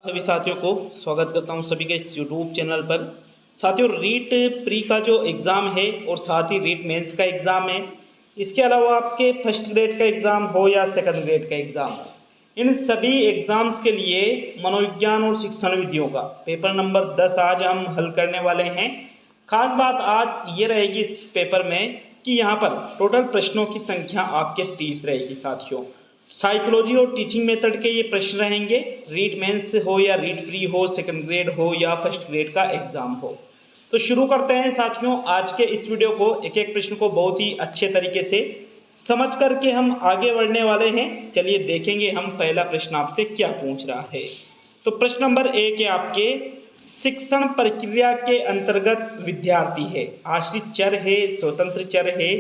सभी साथियों को स्वागत करता हूं सभी के इस यूट्यूब चैनल पर। साथियों, रीट प्री का जो एग्ज़ाम है और साथ ही रीट मेंस का एग्ज़ाम है, इसके अलावा आपके फर्स्ट ग्रेड का एग्ज़ाम हो या सेकंड ग्रेड का एग्ज़ाम हो, इन सभी एग्ज़ाम्स के लिए मनोविज्ञान और शिक्षण विधियों का पेपर नंबर 10 आज हम हल करने वाले हैं। खास बात आज ये रहेगी इस पेपर में कि यहाँ पर टोटल प्रश्नों की संख्या आपके 30 रहेगी। साथियों, साइकोलॉजी और टीचिंग मेथड के ये प्रश्न रहेंगे, रीट मेंस हो या रीट प्री हो, सेकंड ग्रेड हो या फर्स्ट ग्रेड का एग्जाम हो। तो शुरू करते हैं साथियों आज के इस वीडियो को। एक एक प्रश्न को बहुत ही अच्छे तरीके से समझ करके हम आगे बढ़ने वाले हैं। चलिए देखेंगे हम पहला प्रश्न आपसे क्या पूछ रहा है। तो प्रश्न नंबर 1 है आपके, शिक्षण प्रक्रिया के अंतर्गत विद्यार्थी है, आश्रित चर है, स्वतंत्र चर है,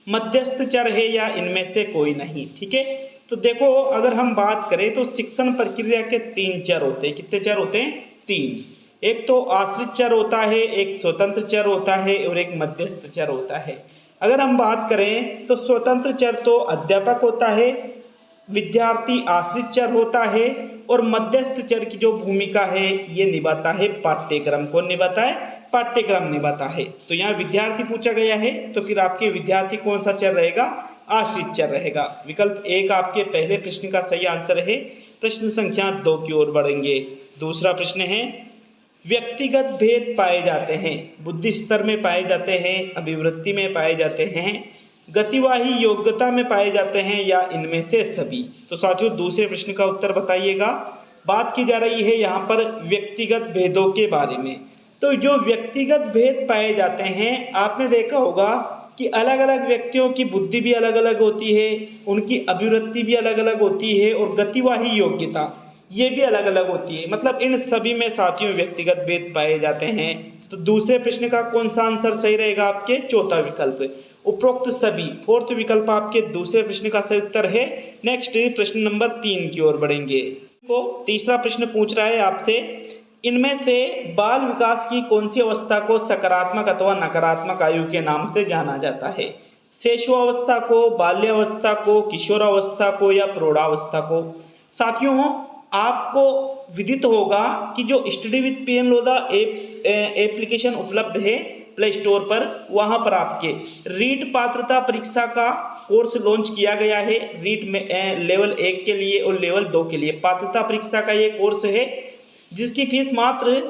मध्यस्थ चर है या इनमें से कोई नहीं। ठीक है, तो देखो अगर हम बात करें तो शिक्षण प्रक्रिया के 3 चर होते हैं। कितने चर होते हैं? 3। एक तो आश्रित चर होता है, एक स्वतंत्र चर होता है और एक मध्यस्थ चर होता है। अगर हम बात करें तो स्वतंत्र चर तो अध्यापक होता है, विद्यार्थी आश्रित चर होता है और मध्यस्थ चर की जो भूमिका है ये निभाता है पाठ्यक्रम। कौन निभाता है? पाठ्यक्रम निभाता है। तो यहाँ विद्यार्थी पूछा गया है, तो फिर आपके विद्यार्थी कौन सा चर रहेगा? आश्रित चर रहेगा। विकल्प 1 आपके पहले प्रश्न का सही आंसर है। प्रश्न संख्या 2 की ओर बढ़ेंगे। दूसरा प्रश्न है, व्यक्तिगत भेद पाए जाते हैं, बुद्धि स्तर में पाए जाते हैं, अभिवृत्ति में पाए जाते हैं, गतिवाही योग्यता में पाए जाते हैं या इनमें से सभी। तो साथियों दूसरे प्रश्न का उत्तर बताइएगा। बात की जा रही है यहाँ पर व्यक्तिगत भेदों के बारे में। तो जो व्यक्तिगत भेद पाए जाते हैं, आपने देखा होगा कि अलग अलग व्यक्तियों की बुद्धि भी अलग अलग होती है, उनकी अभिवृत्ति भी अलग अलग होती है और गतिवाही योग्यता ये भी अलग अलग होती है। मतलब इन सभी में साथियों व्यक्तिगत भेद पाए जाते हैं। तो दूसरे प्रश्न का कौन सा आंसर सही रहेगा? आपके चौथा विकल्प, उपरोक्त सभी। फोर्थ विकल्प आपके दूसरे प्रश्न का सही उत्तर है। नेक्स्ट प्रश्न नंबर 3 की ओर बढ़ेंगे। तो तीसरा प्रश्न पूछ रहा है आपसे, इनमें से बाल विकास की कौन सी अवस्था को सकारात्मक अथवा नकारात्मक आयु के नाम से जाना जाता है? शैशवावस्था को, बाल्यावस्था को, किशोरावस्था को या प्रौढ़ावस्था को? साथियों आपको विदित होगा कि जो study with PN Lodha application उपलब्ध है प्ले स्टोर पर, वहां पर आपके रीट पात्रता परीक्षा का कोर्स लॉन्च किया गया है। रीट में लेवल 1 के लिए और लेवल 2 के लिए पात्रता परीक्षा का ये कोर्स है, जिसकी फीस मात्र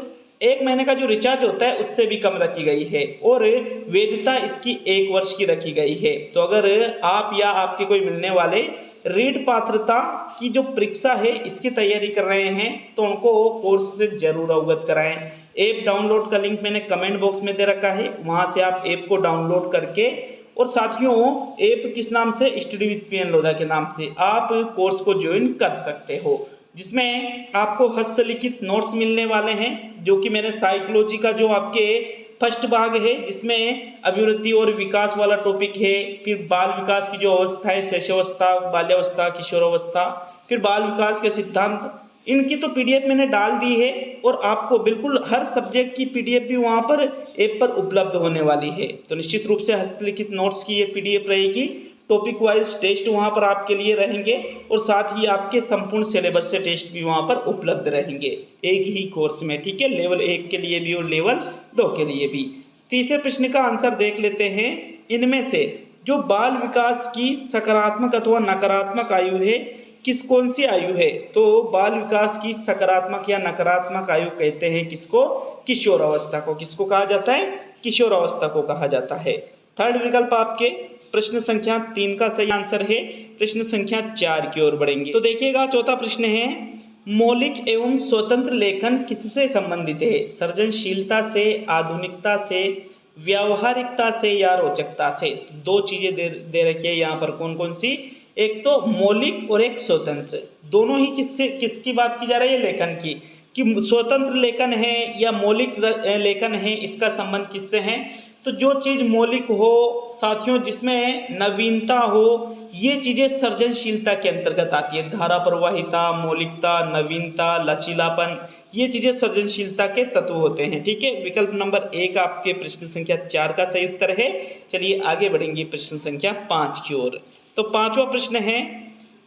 1 महीने का जो रिचार्ज होता है उससे भी कम रखी गई है और वैधता इसकी 1 वर्ष की रखी गई है। तो अगर आप या आपके कोई मिलने वाले रीट पात्रता की जो परीक्षा है इसकी तैयारी कर रहे हैं तो उनको कोर्स से जरूर अवगत कराएं। ऐप डाउनलोड का लिंक मैंने कमेंट बॉक्स में दे रखा है, वहां से आप ऐप को डाउनलोड करके, और साथियों ऐप किस नाम से? स्टडी विद पीएन लोधा के नाम से आप कोर्स को ज्वाइन कर सकते हो, जिसमें आपको हस्तलिखित नोट्स मिलने वाले हैं, जो कि मेरे साइकोलॉजी का जो आपके फर्स्ट भाग है जिसमें अभिवृद्धि और विकास वाला टॉपिक है, फिर बाल विकास की जो अवस्था है, शैशवावस्था, बाल्यावस्था, किशोरावस्था, फिर बाल विकास के सिद्धांत, इनकी तो पीडीएफ मैंने डाल दी है और आपको बिल्कुल हर सब्जेक्ट की पीडीएफ भी वहाँ पर ऐप पर उपलब्ध होने वाली है। तो निश्चित रूप से हस्तलिखित नोट्स की ये पीडीएफ रहेगी, टॉपिक वाइज टेस्ट वहाँ पर आपके लिए रहेंगे और साथ ही आपके संपूर्ण सिलेबस से टेस्ट भी वहाँ पर उपलब्ध रहेंगे एक ही कोर्स में। ठीक है, लेवल 1 के लिए भी और लेवल 2 के लिए भी। तीसरे प्रश्न का आंसर देख लेते हैं, इनमें से जो बाल विकास की सकारात्मक अथवा नकारात्मक आयु है कौन सी आयु है? तो बाल विकास की सकारात्मक या नकारात्मक आयु कहते हैं किसको? किशोरावस्था को। किसको कहा जाता है? किशोरावस्था को कहा जाता है। थर्ड विकल्प आपके प्रश्न संख्या 3 का सही आंसर है। प्रश्न संख्या 4 की ओर बढ़ेंगे। तो देखिएगा चौथा प्रश्न है, मौलिक एवं स्वतंत्र लेखन किससे संबंधित है? सृजनशीलता से, आधुनिकता से, व्यावहारिकता से या रोचकता से? 2 चीजें दे रखी है यहाँ पर, कौन कौन सी? एक तो मौलिक और एक स्वतंत्र। दोनों ही किसकी बात की जा रही है? लेखन की, कि स्वतंत्र लेखन है या मौलिक लेखन है, इसका संबंध किससे है? तो जो चीज़ मौलिक हो साथियों, जिसमें नवीनता हो, ये चीज़ें सृजनशीलता के अंतर्गत आती है। धारा प्रवाहिता, मौलिकता, नवीनता, लचीलापन, ये चीज़ें सृजनशीलता के तत्व होते हैं। ठीक है, विकल्प नंबर 1 आपके प्रश्न संख्या 4 का सही उत्तर है। चलिए आगे बढ़ेंगे प्रश्न संख्या 5 की ओर। तो 5वां प्रश्न है,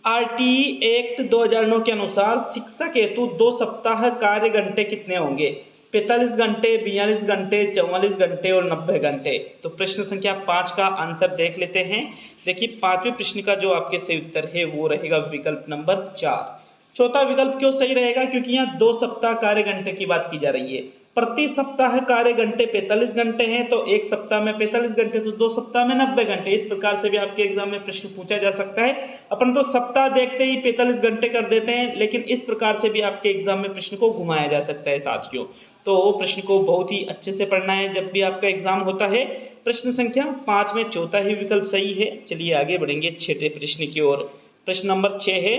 आरटीई एक्ट 2009 के अनुसार शिक्षक हेतु 2 सप्ताह कार्य घंटे कितने होंगे? 45 घंटे, 42 घंटे, 44 घंटे और 90 घंटे। तो प्रश्न संख्या 5 का आंसर देख लेते हैं। देखिए 5वें प्रश्न का जो आपके सही उत्तर है वो रहेगा विकल्प नंबर 4। चौथा विकल्प क्यों सही रहेगा? क्योंकि यहाँ 2 सप्ताह कार्य घंटे की बात की जा रही है। प्रति सप्ताह कार्य घंटे 45 घंटे हैं, तो एक सप्ताह में 45 घंटे, तो 2 सप्ताह में 90 घंटे। इस प्रकार से भी आपके एग्जाम में प्रश्न पूछा जा सकता है। अपन तो सप्ताह देखते ही 45 घंटे कर देते हैं, लेकिन इस प्रकार से भी आपके एग्जाम में प्रश्न को घुमाया जा सकता है साथियों। तो प्रश्न को बहुत ही अच्छे से पढ़ना है जब भी आपका एग्जाम होता है। प्रश्न संख्या 5 में चौथा ही विकल्प सही है। चलिए आगे बढ़ेंगे 6ठे प्रश्न की ओर। प्रश्न नंबर 6 है,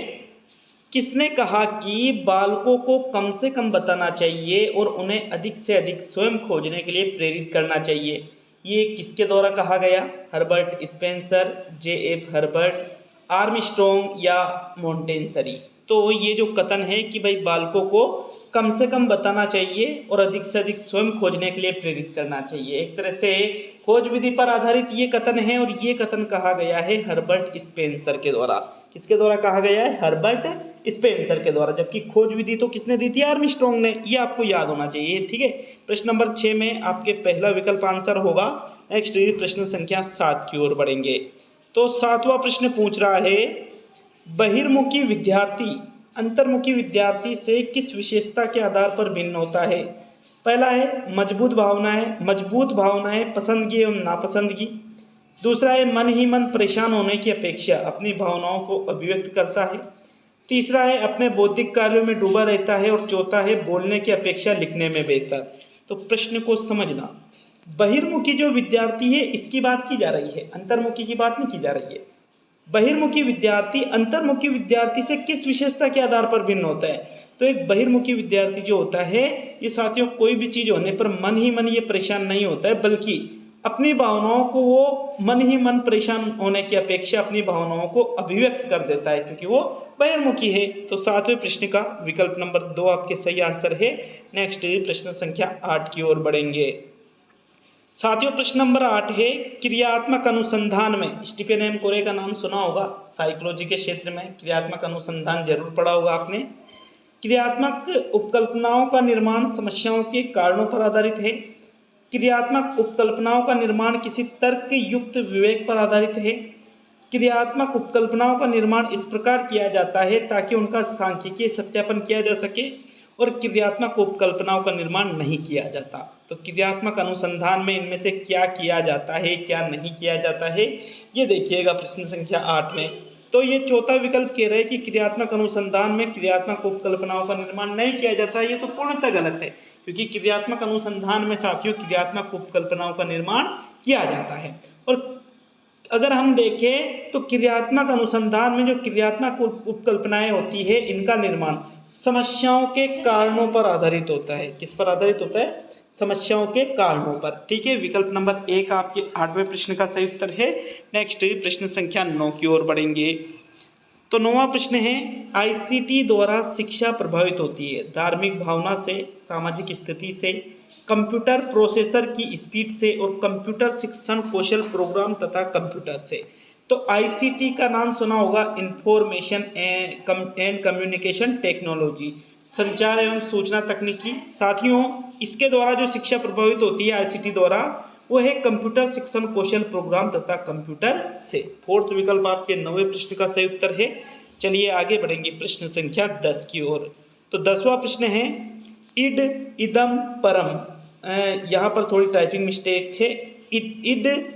किसने कहा कि बालकों को कम से कम बताना चाहिए और उन्हें अधिक से अधिक स्वयं खोजने के लिए प्रेरित करना चाहिए? ये किसके द्वारा कहा गया? Herbert Spencer, JF. Herbert, Armstrong या मोंटेसरी? तो ये जो कथन है कि भाई बालकों को कम से कम बताना चाहिए और अधिक से अधिक स्वयं खोजने के लिए प्रेरित करना चाहिए, एक तरह से खोज विधि पर आधारित ये कथन है। और ये कथन कहा गया है हर्बर्ट स्पेंसर के द्वारा। किसके द्वारा कहा गया है? हर्बर्ट स्पेंसर के द्वारा। जबकि खोज विधि तो किसने दी थी? आर्मस्ट्रॉन्ग ने। ये आपको याद होना चाहिए, ठीक है। प्रश्न नंबर 6 में आपके पहला विकल्प आंसर होगा। नेक्स्ट प्रश्न संख्या 7 की ओर बढ़ेंगे। तो 7वां प्रश्न पूछ रहा है, बहिर्मुखी विद्यार्थी अंतर्मुखी विद्यार्थी से किस विशेषता के आधार पर भिन्न होता है? पहला है मजबूत भावनाएं, पसंदगी एवं नापसंदगी। दूसरा है मन ही मन परेशान होने की अपेक्षा अपनी भावनाओं को अभिव्यक्त करता है। तीसरा है अपने बौद्धिक कार्यों में डूबा रहता है। और चौथा है बोलने की अपेक्षा लिखने में बेहतर। तो प्रश्न को समझना, बहिर्मुखी जो विद्यार्थी है इसकी बात की जा रही है, अंतर्मुखी की बात नहीं की जा रही है। बहिर्मुखी विद्यार्थी अंतर्मुखी विद्यार्थी से किस विशेषता के आधार पर भिन्न होता है? तो एक बहिर्मुखी विद्यार्थी जो होता है ये साथियों कोई भी चीज होने पर मन ही मन ये परेशान नहीं होता है, बल्कि अपनी भावनाओं को वो मन ही मन परेशान होने की अपेक्षा अपनी भावनाओं को अभिव्यक्त कर देता है, क्योंकि वो बहिर्मुखी है। तो 7वें प्रश्न का विकल्प नंबर 2 आपके सही आंसर है। नेक्स्ट प्रश्न संख्या 8 की ओर बढ़ेंगे। साथियों प्रश्न नंबर 8 है, क्रियात्मक अनुसंधान में स्टीफन एम कोरे का नाम सुना होगा। साइकोलॉजी के क्षेत्र में क्रियात्मक अनुसंधान जरूर पढ़ा होगा आपने। क्रियात्मक उपकल्पनाओं का निर्माण समस्याओं के कारणों पर आधारित है। क्रियात्मक उपकल्पनाओं का निर्माण किसी तर्क युक्त विवेक पर आधारित है। क्रियात्मक उपकल्पनाओं का निर्माण इस प्रकार किया जाता है ताकि उनका सांख्यिकीय सत्यापन किया जा सके। और क्रियात्मक उपकल्पनाओं का निर्माण नहीं किया जाता। तो क्रियात्मक अनुसंधान में इनमें से क्या किया जाता है, क्या नहीं किया जाता है, ये देखिएगा प्रश्न संख्या 8 में। तो ये चौथा विकल्प कह रहा है कि क्रियात्मक अनुसंधान में क्रियात्मक उपकल्पनाओं का निर्माण नहीं किया जाता है। ये तो पूर्णतः गलत है, क्योंकि क्रियात्मक अनुसंधान में साथियों क्रियात्मक उपकल्पनाओं का निर्माण किया जाता है। और अगर हम देखें तो क्रियात्मक अनुसंधान में जो क्रियात्मक उपकल्पनाएं होती है इनका निर्माण समस्याओं के कारणों पर आधारित होता है। किस पर आधारित होता है? समस्याओं के कारणों पर, ठीक है। विकल्प नंबर 1 आपके 8वें प्रश्न का सही उत्तर है। नेक्स्ट प्रश्न संख्या 9 की ओर बढ़ेंगे। तो 9वां प्रश्न है, आईसीटी द्वारा शिक्षा प्रभावित होती है धार्मिक भावना से, सामाजिक स्थिति से, कंप्यूटर प्रोसेसर की स्पीड से और कंप्यूटर शिक्षण कौशल प्रोग्राम तथा कंप्यूटर से। तो आईसीटी का नाम सुना होगा, इंफॉर्मेशन एंड कम्युनिकेशन टेक्नोलॉजी, संचार एवं सूचना तकनीकी। साथियों इसके द्वारा जो शिक्षा प्रभावित होती है आईसीटी द्वारा वो है कंप्यूटर शिक्षण कौशल प्रोग्राम तथा कंप्यूटर से। 4th विकल्प आपके 9वें प्रश्न का सही उत्तर है। चलिए आगे बढ़ेंगे प्रश्न संख्या 10 की ओर। तो 10वां प्रश्न है, इड इदम परम, यहाँ पर थोड़ी टाइपिंग मिस्टेक है। इड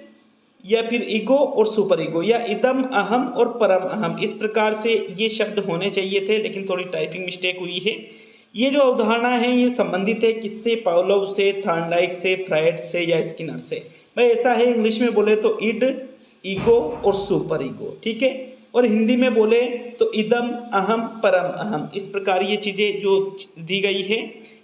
या फिर ईगो और सुपर ईगो, या इदम अहम और परम अहम, इस प्रकार से ये शब्द होने चाहिए थे, लेकिन थोड़ी टाइपिंग मिस्टेक हुई है। ये जो अवधारणा है ये संबंधित है किससे? पावलोव से, थॉर्नडाइक से, फ्रायड से या स्किनर से। भाई ऐसा है, इंग्लिश में बोले तो इड, ईगो और सुपर ईगो, ठीक है। और हिंदी में बोले तो इदम अहम परम अहम। इस प्रकार ये चीज़ें जो दी गई है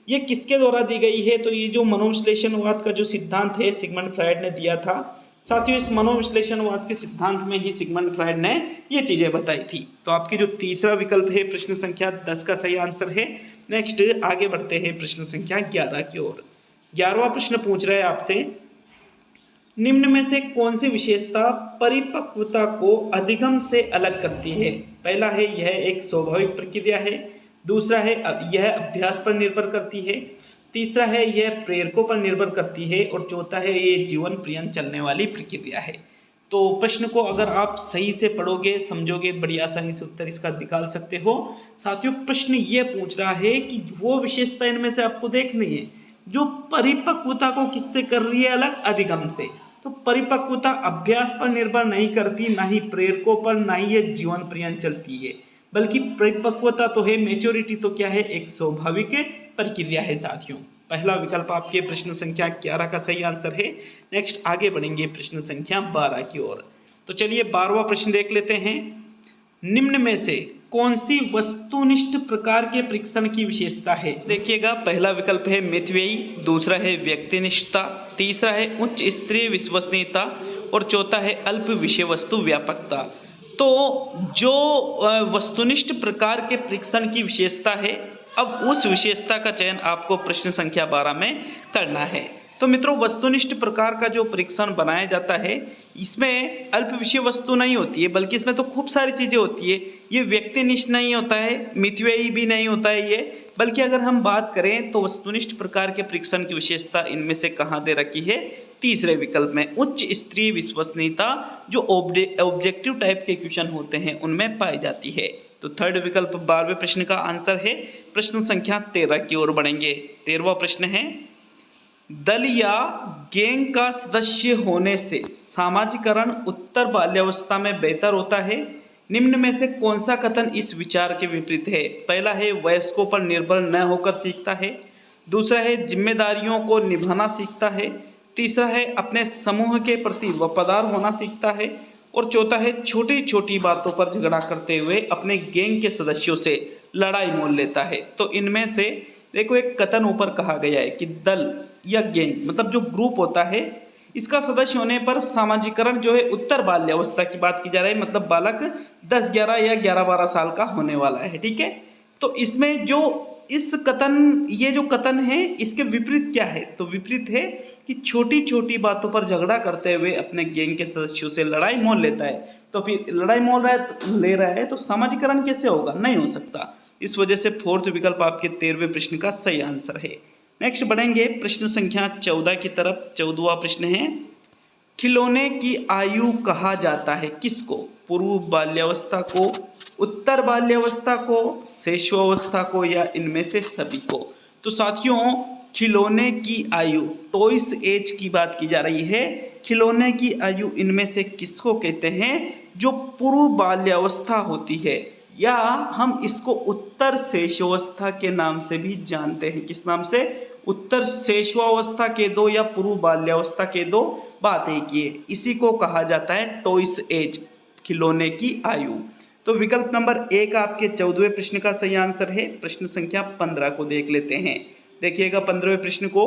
ये किसके द्वारा दी गई है? तो ये जो मनोविश्लेषणवाद का जो सिद्धांत है सिगमंड फ्रायड ने दिया था। साथियों इस मनोविश्लेषणवाद के सिद्धांत में ही सिगमंड फ्रायड ने ये चीजें बताई थी। तो आपकी जो तीसरा विकल्प है प्रश्न संख्या 10 का सही आंसर है। नेक्स्ट आगे बढ़ते हैं प्रश्न संख्या 11 की ओर। 11वां प्रश्न पूछ रहा है आपसे, निम्न में से कौन सी विशेषता परिपक्वता को अधिगम से अलग करती है? पहला है यह एक स्वाभाविक प्रक्रिया है, दूसरा है यह अभ्यास पर निर्भर करती है, तीसरा है यह प्रेरकों पर निर्भर करती है और चौथा है ये जीवन पर्यंत चलने वाली प्रक्रिया है। तो प्रश्न को अगर आप सही से पढ़ोगे समझोगे बड़ी आसानी से उत्तर इसका निकाल सकते हो। साथियों प्रश्न ये पूछ रहा है कि वो विशेषता इनमें से आपको देखनी है जो परिपक्वता को किससे कर रही है अलग, अधिगम से। तो परिपक्वता अभ्यास पर निर्भर नहीं करती, ना ही प्रेरकों पर, ना ही ये जीवन पर्यंत चलती है, बल्कि परिपक्वता तो है, मेच्योरिटी तो क्या है, एक स्वाभाविक प्रक्रिया है साथियों। पहला विकल्प आपके प्रश्न संख्या 11 का सही आंसर है। नेक्स्ट आगे बढ़ेंगे प्रश्न संख्या 12 की ओर। तो चलिए 12वां प्रश्न देख लेते हैं। निम्न में से कौन सी वस्तुनिष्ठ प्रकार के परीक्षण की विशेषता है? देखिएगा, पहला विकल्प है मितव्ययी, दूसरा है व्यक्तिनिष्ठता, तीसरा है उच्च स्तरीय विश्वसनीयता और चौथा है अल्प विषय वस्तु व्यापकता। तो जो वस्तुनिष्ठ प्रकार के परीक्षण की विशेषता है, अब उस विशेषता का चयन आपको प्रश्न संख्या 12 में करना है। तो मित्रों, वस्तुनिष्ठ प्रकार का जो परीक्षण बनाया जाता है इसमें अल्प विषय वस्तु नहीं होती है, बल्कि इसमें तो खूब सारी चीज़ें होती है। ये व्यक्तिनिष्ठ नहीं होता है, मितव्ययी भी नहीं होता है ये, बल्कि अगर हम बात करें तो वस्तुनिष्ठ प्रकार के परीक्षण की विशेषता इनमें से कहाँ दे रखी है? तीसरे विकल्प में, उच्च स्तरीय विश्वसनीयता, जो ऑब्जेक्टिव टाइप के क्वेश्चन होते हैं उनमें पाई जाती है। तो थर्ड विकल्प 12वें प्रश्न का आंसर है। प्रश्न संख्या 13 की ओर बढ़ेंगे। 13वां प्रश्न है, दल या गैंग का सदस्य होने से सामाजिकरण उत्तर बाल्यावस्था में बेहतर होता है। निम्न में से कौन सा कथन इस विचार के विपरीत है? पहला है वयस्कों पर निर्भर न होकर सीखता है, दूसरा है जिम्मेदारियों को निभाना सीखता है, तीसरा है अपने समूह के प्रति वफादार होना सीखता है और चौथा है छोटी छोटी बातों पर झगड़ा करते हुए अपने गैंग के सदस्यों से लड़ाई मोल लेता है। तो इनमें से देखो, एक कथन ऊपर कहा गया है कि दल या गैंग मतलब जो ग्रुप होता है इसका सदस्य होने पर सामाजिकरण जो है उत्तर बाल्यावस्था की बात की जा रही है, मतलब बालक 10-11 या 11-12 साल का होने वाला है। ठीक है, तो इसमें जो ये जो कथन है इसके विपरीत क्या है? तो विपरीत है कि छोटी छोटी बातों पर झगड़ा करते हुए अपने गैंग के सदस्यों से लड़ाई मोल लेता है। तो फिर लड़ाई मोल ले रहा है तो सामाजिकरण कैसे होगा? नहीं हो सकता। इस वजह से फोर्थ विकल्प आपके 13वें प्रश्न का सही आंसर है। नेक्स्ट बढ़ेंगे प्रश्न संख्या 14 की तरफ। 14वां प्रश्न है, खिलौने की आयु कहा जाता है किसको? पूर्व बाल्यावस्था को, उत्तर बाल्यावस्था को, शैशवावस्था को या इनमें से सभी को? तो साथियों, खिलौने की आयु, टॉयस एज की बात की जा रही है। खिलौने की आयु इनमें से किसको कहते हैं? जो पूर्व बाल्यावस्था होती है, या हम इसको उत्तर शैशवावस्था के नाम से भी जानते हैं। किस नाम से? उत्तर शैशवावस्था के दो या पूर्व बाल्यावस्था के दो, बात एक ही है। इसी को कहा जाता है टॉयस एज, खिलौने की आयु। तो विकल्प नंबर 1 आपके 14वें प्रश्न का सही आंसर है। प्रश्न संख्या 15 को देख लेते हैं। देखिएगा 15वें प्रश्न को,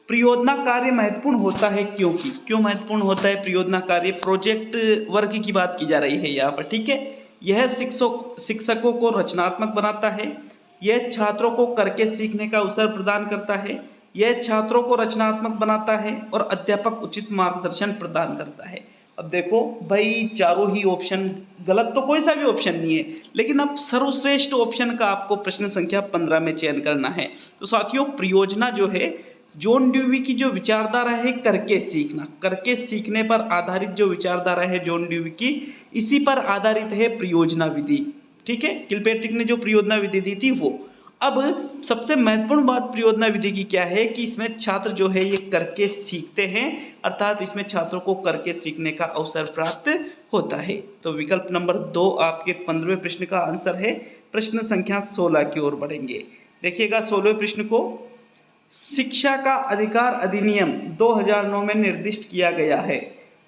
परियोजना कार्य महत्वपूर्ण होता है क्योंकि? क्यों महत्वपूर्ण होता है परियोजना कार्य? प्रोजेक्ट वर्क की बात की जा रही है यहाँ पर। ठीक है, यह शिक्षकों को रचनात्मक बनाता है, यह छात्रों को करके सीखने का अवसर प्रदान करता है, यह छात्रों को रचनात्मक बनाता है और अध्यापक उचित मार्गदर्शन प्रदान करता है। अब देखो भाई, चारों ही ऑप्शन गलत तो कोई सा भी ऑप्शन नहीं है, लेकिन अब सर्वश्रेष्ठ ऑप्शन का आपको प्रश्न संख्या 15 में चयन करना है। तो साथियों, परियोजना जो है जॉन ड्यूवी की जो विचारधारा है करके सीखना, करके सीखने पर आधारित जो विचारधारा है जॉन ड्यूवी की, इसी पर आधारित है परियोजना विधि। ठीक है, किलपेट्रिक ने जो परियोजना विधि दी थी वो। अब सबसे महत्वपूर्ण बात परियोजना विधि की क्या है कि इसमें छात्र जो है ये करके सीखते हैं, अर्थात इसमें छात्रों को करके सीखने का अवसर प्राप्त होता है। तो विकल्प नंबर 2 आपके 15वें प्रश्न का आंसर है। प्रश्न संख्या 16 की ओर बढ़ेंगे। देखिएगा 16वें प्रश्न को, शिक्षा का अधिकार अधिनियम 2009 में निर्दिष्ट किया गया है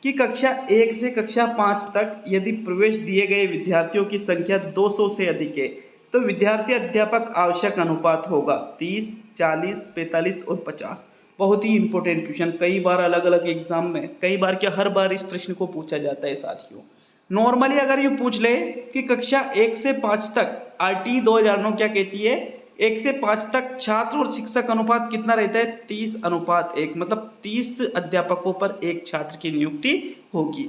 कि कक्षा 1 से कक्षा 5 तक यदि प्रवेश दिए गए विद्यार्थियों की संख्या 200 से अधिक है तो विद्यार्थी अध्यापक आवश्यक अनुपात होगा 30, 40, 45 और 50। बहुत ही इंपॉर्टेंट क्वेश्चन, कई बार अलग अलग एग्जाम में, कई बार क्या हर बार इस प्रश्न को पूछा जाता है साथियों। नॉर्मली अगर ये पूछ ले कि कक्षा 1 से 5 तक RT 2009 क्या कहती है, 1 से 5 तक छात्र और शिक्षक अनुपात कितना रहता है? 30:1, मतलब 30 अध्यापकों पर 1 छात्र की नियुक्ति होगी।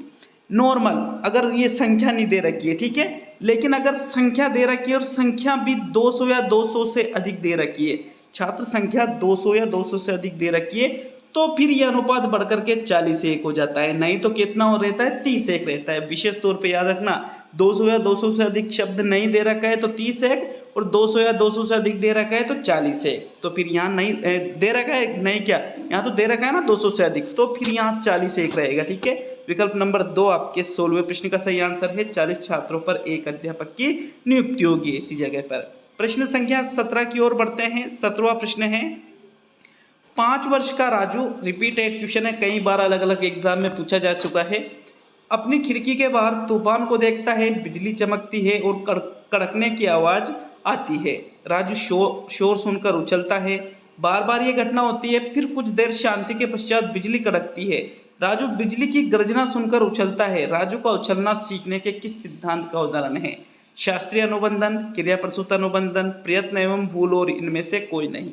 नॉर्मल अगर ये संख्या नहीं दे रखी है, ठीक है, लेकिन अगर संख्या दे रखी है और संख्या भी 200 या 200 से अधिक दे रखी है, छात्र संख्या 200 या 200 से अधिक दे रखी है, तो फिर यह अनुपात बढ़कर के 40:1 हो जाता है। नहीं तो कितना हो रहता है? 30:1 रहता है। विशेष तौर पे याद रखना, 200 या 200 से अधिक शब्द नहीं दे रखा है तो 30:1, और 200 या 200 से अधिक दे रखा है तो 40:1। तो फिर यहाँ नहीं दे रखा है, नहीं क्या, यहाँ तो दे रखा है ना 200 से अधिक, तो फिर यहाँ 40:1 रहेगा, ठीक है। विकल्प नंबर 2 आपके 16वें प्रश्न का सही आंसर है। 40 छात्रों पर 1 अध्यापक की नियुक्ति होगी इसी जगह पर। प्रश्न संख्या 17 की ओर बढ़ते हैं। 17वां प्रश्न है, 5 वर्ष का राजू, रिपीटेड क्वेश्चन है, कई बार अलग अलग एग्जाम में पूछा जा चुका है। अपनी खिड़की के बाहर तूफान को देखता है, बिजली चमकती है और कड़कने की आवाज आती है। राजू शोर सुनकर उछलता है। बार बार ये घटना होती है, फिर कुछ देर शांति के पश्चात बिजली कड़कती है। राजू बिजली की गर्जना सुनकर उछलता है। राजू का उछलना सीखने के किस सिद्धांत का उदाहरण है? शास्त्रीय अनुबंधन, क्रिया प्रसूत अनुबंधन, प्रयत्न एवं भूल, और इनमें से कोई नहीं।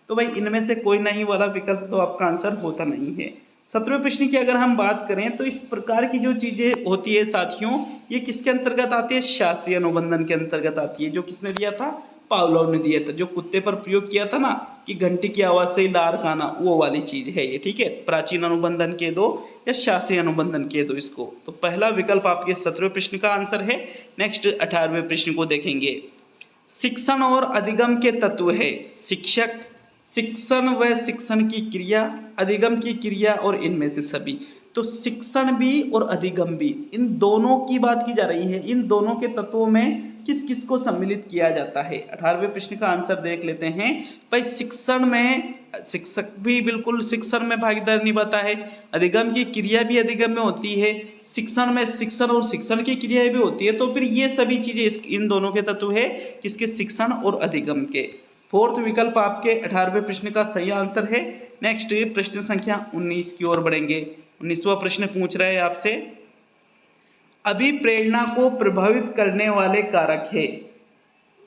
तो भाई इनमें से कोई नहीं वाला विकल्प तो आपका आंसर होता नहीं है। 17वें प्रश्न की अगर हम बात करें तो इस प्रकार की जो चीजें होती है साथियों, ये किसके अंतर्गत आती है? शास्त्रीय अनुबंधन के अंतर्गत आती है। जो किसने दिया था? पावलोव ने दिया था। जो कुत्ते पर प्रयोग किया था ना कि घंटी की आवाज से ही लार खाना, वो वाली चीज है ये, ठीक है। प्राचीन अनुबंधन के दो या शास्त्रीय अनुबंधन के दो इसको। तो पहला विकल्प आपके 17वें प्रश्न का आंसर है। नेक्स्ट 18वें प्रश्न को देखेंगे। शिक्षण और अधिगम के तत्व है शिक्षक, शिक्षण व शिक्षण की क्रिया, अधिगम की क्रिया, और इनमें से सभी। तो शिक्षण भी और अधिगम भी, इन दोनों की बात की जा रही है। इन दोनों के तत्वों में किस किस को सम्मिलित किया जाता है? 18वें प्रश्न का आंसर देख लेते हैं। भाई शिक्षण में शिक्षक भी बिल्कुल शिक्षण में भागीदारी निभाता है, अधिगम की क्रिया भी अधिगम में होती है, शिक्षण में शिक्षण और शिक्षण की क्रिया भी होती है। तो फिर ये सभी चीजें इन दोनों के तत्व है, किसके? शिक्षण और अधिगम के। फोर्थ विकल्प आपके 18वें प्रश्न का सही आंसर है। नेक्स्ट प्रश्न संख्या 19 की ओर बढ़ेंगे। 19वां प्रश्न पूछ रहा है आपसे, अभिप्रेरणा को प्रभावित करने वाले कारक है।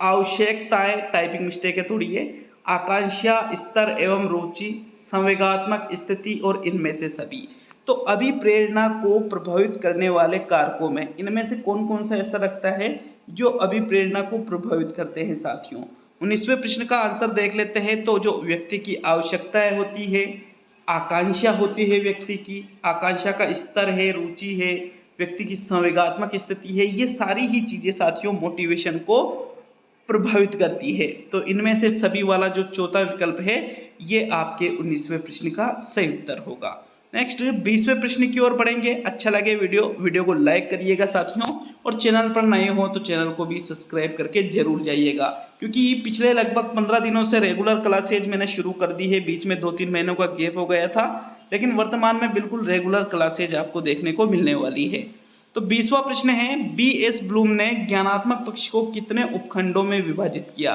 आवश्यकताएं, टाइपिंग मिस्टेक है थोड़ी ये, आकांक्षा, स्तर एवं रुचि, संवेगात्मक स्थिति, और इनमें से सभी। तो अभिप्रेरणा को प्रभावित करने वाले कारकों में इनमें से कौन कौन सा ऐसा लगता है जो अभिप्रेरणा को प्रभावित करते हैं साथियों? 19वें प्रश्न का आंसर देख लेते हैं। तो जो व्यक्ति की आवश्यकताएं होती है, आकांक्षा होती है व्यक्ति की, आकांक्षा का स्तर है, रुचि है, व्यक्ति की संवेगात्मक स्थिति है, ये सारी ही चीजें साथियों मोटिवेशन को प्रभावित करती है। तो इनमें से सभी वाला जो चौथा विकल्प है ये आपके 19वें प्रश्न का सही उत्तर होगा। नेक्स्ट 20वें प्रश्न की ओर बढ़ेंगे। अच्छा लगे वीडियो को लाइक करिएगा साथियों, और चैनल पर नए हो तो चैनल को भी सब्सक्राइब करके जरूर जाइएगा, क्योंकि पिछले लगभग 15 दिनों से रेगुलर क्लासेज मैंने शुरू कर दी है। बीच में 2-3 महीनों का गैप हो गया था, लेकिन वर्तमान में बिल्कुल रेगुलर क्लासेज आपको देखने को मिलने वाली है। तो 20वां प्रश्न है, B.S. ब्लूम ने ज्ञानात्मक पक्ष को कितने उपखंडों में विभाजित किया?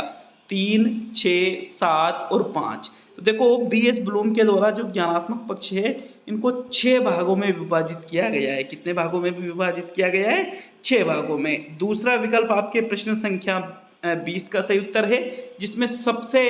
3, 6, 7 और 5। तो देखो B.S. ब्लूम के द्वारा जो ज्ञानात्मक पक्ष है इनको 6 भागों में विभाजित किया गया है। कितने भागों में विभाजित किया गया है? 6 भागों में। दूसरा विकल्प आपके प्रश्न संख्या 20 का सही उत्तर है, जिसमें सबसे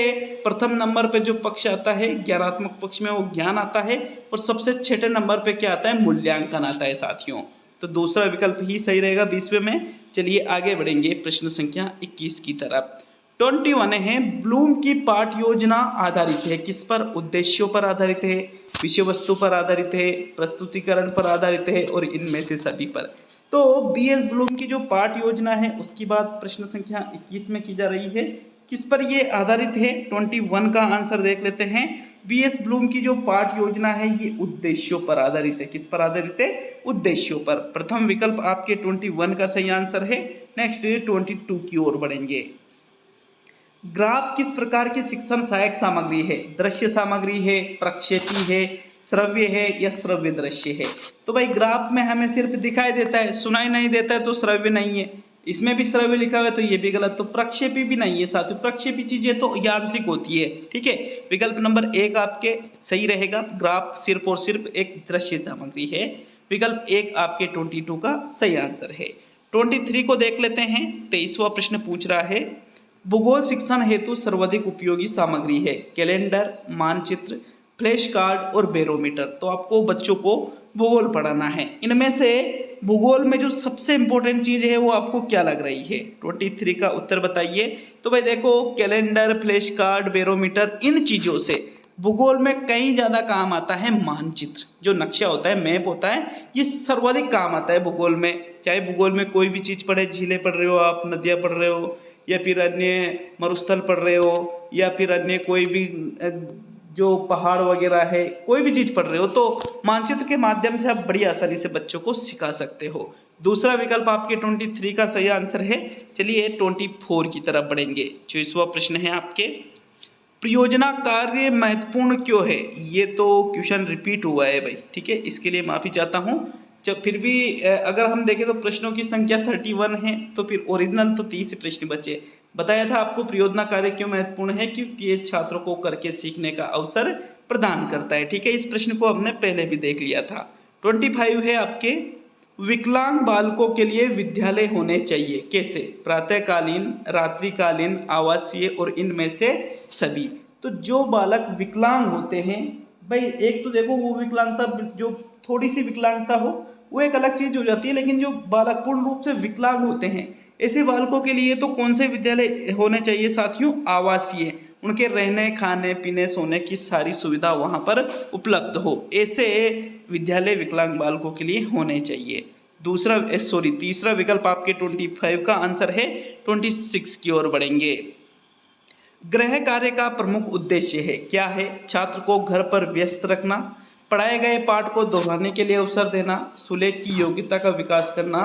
प्रथम नंबर पे जो पक्ष आता है ज्ञानात्मक पक्ष में वो ज्ञान आता है, और सबसे छठे नंबर पे क्या आता है? मूल्यांकन आता है साथियों। तो दूसरा विकल्प ही सही रहेगा 20वें में। चलिए आगे बढ़ेंगे प्रश्न संख्या 21 की तरफ। 21 है, ब्लूम की पाठ योजना आधारित है किस पर? उद्देश्यों पर आधारित है, विषय वस्तु पर आधारित है, प्रस्तुतिकरण पर आधारित है, और इनमें से सभी पर। तो B.S. ब्लूम की जो पाठ योजना है उसकी बात प्रश्न संख्या 21 में की जा रही है। किस पर ये आधारित है? 21 का आंसर देख लेते हैं। B.S. ब्लूम की जो पाठ योजना है ये उद्देश्यों पर आधारित है। किस पर आधारित है? उद्देश्यों पर। प्रथम विकल्प आपके 21 का सही आंसर है। नेक्स्ट 22 की ओर बढ़ेंगे। ग्राफ किस प्रकार की शिक्षण सहायक सामग्री है? दृश्य सामग्री है, प्रक्षेपी है, श्रव्य है, या श्रव्य दृश्य है? तो भाई ग्राफ में हमें सिर्फ दिखाई देता है, सुनाई नहीं देता है, तो श्रव्य नहीं है। इसमें भी श्रव्य लिखा हुआ है तो ये भी गलत। तो प्रक्षेपी भी नहीं है साथियों, प्रक्षेपी चीजें तो यांत्रिक होती है, ठीक है। विकल्प नंबर 1 आपके सही रहेगा। ग्राफ सिर्फ और सिर्फ एक दृश्य सामग्री है। विकल्प 1 आपके 22 का सही आंसर है। 23 को देख लेते हैं। 23वां प्रश्न पूछ रहा है, भूगोल शिक्षण हेतु सर्वाधिक उपयोगी सामग्री है? कैलेंडर, मानचित्र, फ्लैश कार्ड और बैरोमीटर। तो आपको बच्चों को भूगोल पढ़ाना है। इनमें से भूगोल में जो सबसे इंपॉर्टेंट चीज है वो आपको क्या लग रही है? 23 का उत्तर बताइए। तो भाई देखो, कैलेंडर, फ्लैश कार्ड, बैरोमीटर, इन चीजों से भूगोल में कई ज्यादा काम आता है मानचित्र, जो नक्शा होता है, मैप होता है, ये सर्वाधिक काम आता है भूगोल में। चाहे भूगोल में कोई भी चीज पढ़े, झीलें पढ़ रहे हो आप, नदियां पढ़ रहे हो, या फिर अन्य मरुस्थल पढ़ रहे हो, या फिर अन्य कोई भी जो पहाड़ वगैरह है, कोई भी चीज पढ़ रहे हो, तो मानचित्र के माध्यम से आप बड़ी आसानी से बच्चों को सिखा सकते हो। दूसरा विकल्प आपके 23 का सही आंसर है। चलिए 24 की तरफ बढ़ेंगे। 24वां प्रश्न है आपके, परियोजना कार्य महत्वपूर्ण क्यों है? ये तो क्वेश्चन रिपीट हुआ है भाई, ठीक है, इसके लिए माफी चाहता हूँ। जब फिर भी अगर हम देखें तो प्रश्नों की संख्या 31 है, तो फिर ओरिजिनल तो 30 प्रश्न बचे। बताया था आपको परियोजना कार्य क्यों महत्वपूर्ण है, क्योंकि ये छात्रों को करके सीखने का अवसर प्रदान करता है। ठीक है, इस प्रश्न को हमने पहले भी देख लिया था। 25 है आपके, विकलांग बालकों के लिए विद्यालय होने चाहिए, कैसे? प्रातःकालीन, रात्रिकालीन, आवासीय और इनमें से सभी। तो जो बालक विकलांग होते हैं भाई, एक तो देखो वो विकलांगता, जो थोड़ी सी विकलांगता हो वो एक अलग चीज हो जाती है, लेकिन जो बालक पूर्ण रूप से विकलांग होते हैं, ऐसे बालकों के लिए तो कौन से विद्यालय होने चाहिए साथियों? आवासीय। उनके रहने, खाने, पीने, सोने की सारी सुविधा वहां पर उपलब्ध हो, ऐसे विद्यालय विकलांग बालकों के लिए होने चाहिए। तीसरा विकल्प आपके 25 का आंसर है। 26 की ओर बढ़ेंगे। गृह कार्य का प्रमुख उद्देश्य है, क्या है? छात्र को घर पर व्यस्त रखना, पढ़ाए गए पाठ को दोहराने के लिए अवसर देना, सुलेख की योग्यता का विकास करना,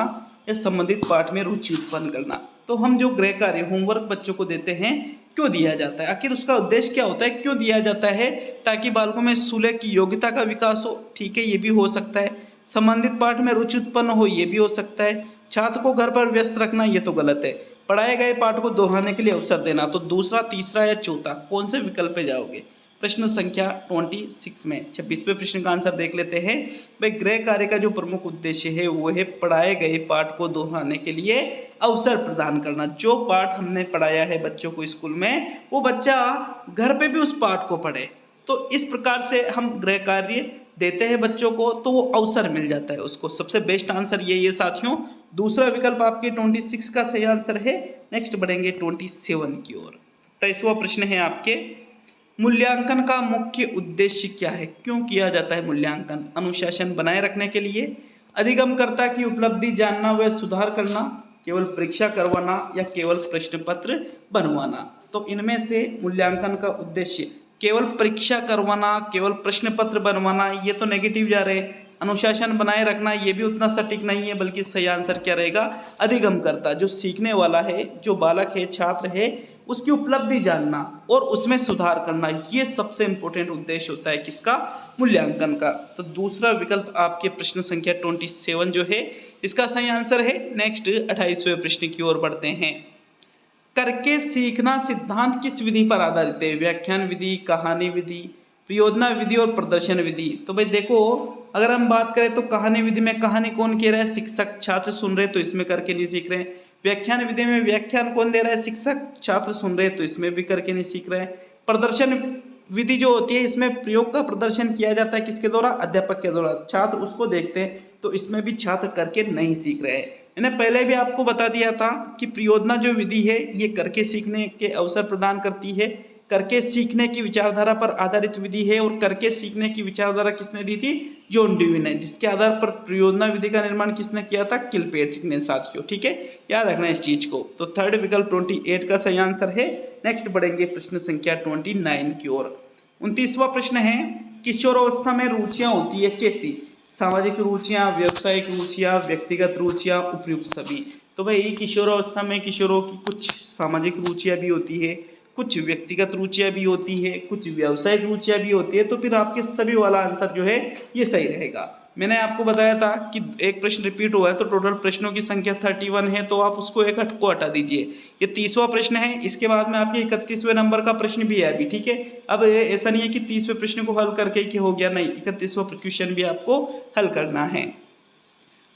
या संबंधित पाठ में रुचि उत्पन्न करना। तो हम जो गृह कार्य, होमवर्क बच्चों को देते हैं, क्यों दिया जाता है? आखिर उसका उद्देश्य क्या होता है, क्यों दिया जाता है? ताकि बालकों में सुलेख की योग्यता का विकास हो, ठीक है, ये भी हो सकता है। संबंधित पाठ में रुचि उत्पन्न हो, ये भी हो सकता है। छात्र को घर पर व्यस्त रखना, ये तो गलत है। पढ़ाए गए पाठ को दोहराने के लिए अवसर देना, तो दूसरा, तीसरा या चौथा, कौन से विकल्प पे जाओगे? प्रश्न संख्या 26 में 26वें प्रश्न का आंसर देख लेते हैं। भाई गृह कार्य का जो प्रमुख उद्देश्य है वो है पढ़ाए गए पाठ को दोहराने के लिए अवसर प्रदान करना। जो पाठ हमने पढ़ाया है बच्चों को स्कूल में, वो बच्चा घर पे भी उस पाठ को पढ़े। तो इस प्रकार से हम गृह कार्य देते हैं बच्चों को, तो वो अवसर मिल जाता है उसको। सबसे बेस्ट आंसर ये साथियों। दूसरा विकल्प आपके 26 का सही आंसर है। नेक्स्ट बढ़ेंगे 27 की ओर। 27वां प्रश्न है आपके, मूल्यांकन का मुख्य उद्देश्य क्या है? क्यों किया जाता है मूल्यांकन? अनुशासन बनाए रखने के लिए, अधिगमकर्ता की उपलब्धि जानना व सुधार करना, केवल परीक्षा करवाना, या केवल प्रश्न पत्र बनवाना। तो इनमें से मूल्यांकन का उद्देश्य केवल परीक्षा करवाना, केवल प्रश्न पत्र बनवाना, ये तो नेगेटिव जा रहे हैं। अनुशासन बनाए रखना, ये भी उतना सटीक नहीं है, बल्कि सही आंसर क्या रहेगा? अधिगमकर्ता, जो सीखने वाला है, जो बालक है, छात्र है, उसकी उपलब्धि जानना और उसमें सुधार करना, ये सबसे इंपॉर्टेंट उद्देश्य होता है किसका? मूल्यांकन का। तो दूसरा विकल्प आपके प्रश्न संख्या 27 जो है, इसका सही आंसर है। नेक्स्ट 28वें प्रश्न की ओर बढ़ते हैं। करके सीखना सिद्धांत किस विधि पर आधारित है? व्याख्यान विधि, कहानी विधि, परियोजना विधि और प्रदर्शन विधि। तो भाई देखो, अगर हम बात करें तो कहानी विधि में कहानी कौन कह रहा है? शिक्षक। छात्र सुन रहे तो इसमें करके नहीं सीख रहे हैं। व्याख्यान विधि में व्याख्यान कौन दे रहा है? शिक्षक। छात्र सुन रहे तो इसमें भी करके नहीं सीख रहे हैं। प्रदर्शन विधि जो होती है, इसमें प्रयोग का प्रदर्शन किया जाता है, किसके द्वारा? अध्यापक के द्वारा। छात्र उसको देखते हैं, तो इसमें भी छात्र करके नहीं सीख रहे हैं। मैंने पहले भी आपको बता दिया था कि परियोजना जो विधि है, ये करके सीखने के अवसर प्रदान करती है। करके सीखने की विचारधारा पर आधारित विधि है, और करके सीखने की विचारधारा किसने दी थी? जॉन डेवी ने। जिसके आधार पर परियोजना विधि का निर्माण किसने किया था? किलपेट्रिक ने साथियों। ठीक है, याद रखना इस चीज को। तो थर्ड विकल्प 28 का सही आंसर है। नेक्स्ट बढ़ेंगे प्रश्न संख्या 29 की ओर। 29वां प्रश्न है, किशोरावस्था में रुचियां होती है कैसी? सामाजिक रुचियां, व्यावसायिक रुचियां, व्यक्तिगत रुचियां, उपयुक्त सभी। तो भाई किशोरावस्था में किशोरों की कुछ सामाजिक रुचियां भी होती है, कुछ व्यक्तिगत रुचियां भी होती है, कुछ व्यावसायिक रुचियां भी होती है। तो फिर आपके सभी वाला आंसर जो है ये सही रहेगा। मैंने आपको बताया था कि एक प्रश्न रिपीट हुआ है, तो टोटल प्रश्नों की संख्या 31 है, तो आप उसको एक को हटा दीजिए। ये 30वां प्रश्न है। इसके बाद में आपके 31वें नंबर का प्रश्न भी है अभी। ठीक है, अब ऐसा नहीं है कि 30वें प्रश्न को हल करके कि हो गया, नहीं, 31वां क्वेश्चन भी आपको हल करना है।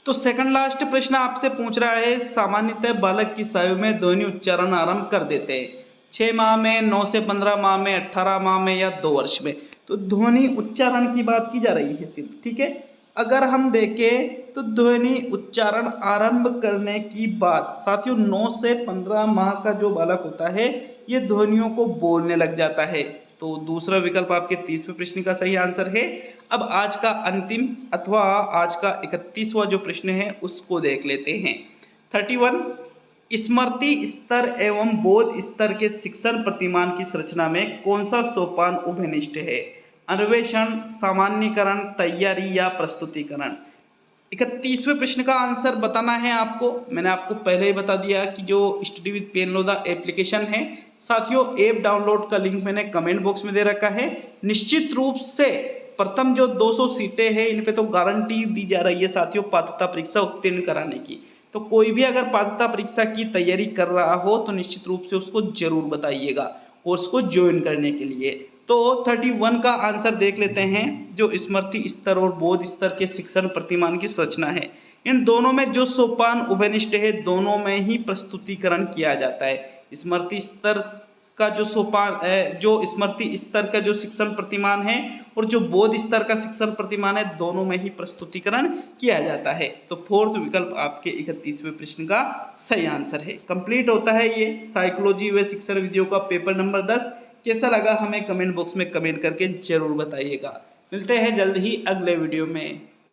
तो सेकंड लास्ट प्रश्न आपसे पूछ रहा है, सामान्यतः बालक किस आयु में ध्वनि उच्चारण आरंभ कर देते हैं? 6 माह में, 9 से 15 माह में, 18 माह में या 2 वर्ष में? तो ध्वनि उच्चारण की बात की जा रही है सिर्फ, ठीक है। अगर हम देखें तो ध्वनि उच्चारण आरंभ करने की बात साथियों 9 से 15 माह का जो बालक होता है ये ध्वनियों को बोलने लग जाता है। तो दूसरा विकल्प आपके 30वें प्रश्न का सही आंसर है। अब आज का अंतिम अथवा आज का 31वां जो प्रश्न है उसको देख लेते हैं। 31, स्मृति स्तर एवं बोध स्तर के शिक्षण प्रतिमान की संरचना में कौन सा सोपान उभयनिष्ठ है? अन्वेषण, सामान्यीकरण, तैयारी या प्रस्तुतिकरण? 31वें प्रश्न का आंसर बताना है आपको। मैंने आपको पहले ही बता दिया कि जो स्टडी विद पेनलोदा एप्लीकेशन है साथियों, ऐप डाउनलोड का लिंक मैंने कमेंट बॉक्स में दे रखा है। निश्चित रूप से प्रथम जो 200 सीटें हैं इन पे तो गारंटी दी जा रही है साथियों पात्रता परीक्षा उत्तीर्ण कराने की। तो कोई भी अगर पात्रता परीक्षा की तैयारी कर रहा हो तो निश्चित रूप से उसको जरूर बताइएगा कोर्स को ज्वाइन करने के लिए। तो 31 का आंसर देख लेते हैं, जो स्मृति स्तर और बोध स्तर के शिक्षण प्रतिमान की संरचना है। इन दोनों में जो सोपान उभयनिष्ठ है दोनों में ही प्रस्तुतिकरण किया जाता है। स्मृति स्तर का जो सोपान जो स्मृति स्तर का जो शिक्षण प्रतिमान है और जो बोध स्तर का शिक्षण प्रतिमान है दोनों में ही प्रस्तुतिकरण किया जाता है। तो फोर्थ विकल्प आपके 31वें प्रश्न का सही आंसर है। कंप्लीट होता है ये साइकोलॉजी व शिक्षण विधियों का पेपर नंबर 10। कैसा लगा हमें कमेंट बॉक्स में कमेंट करके जरूर बताइएगा। मिलते हैं जल्द ही अगले वीडियो में।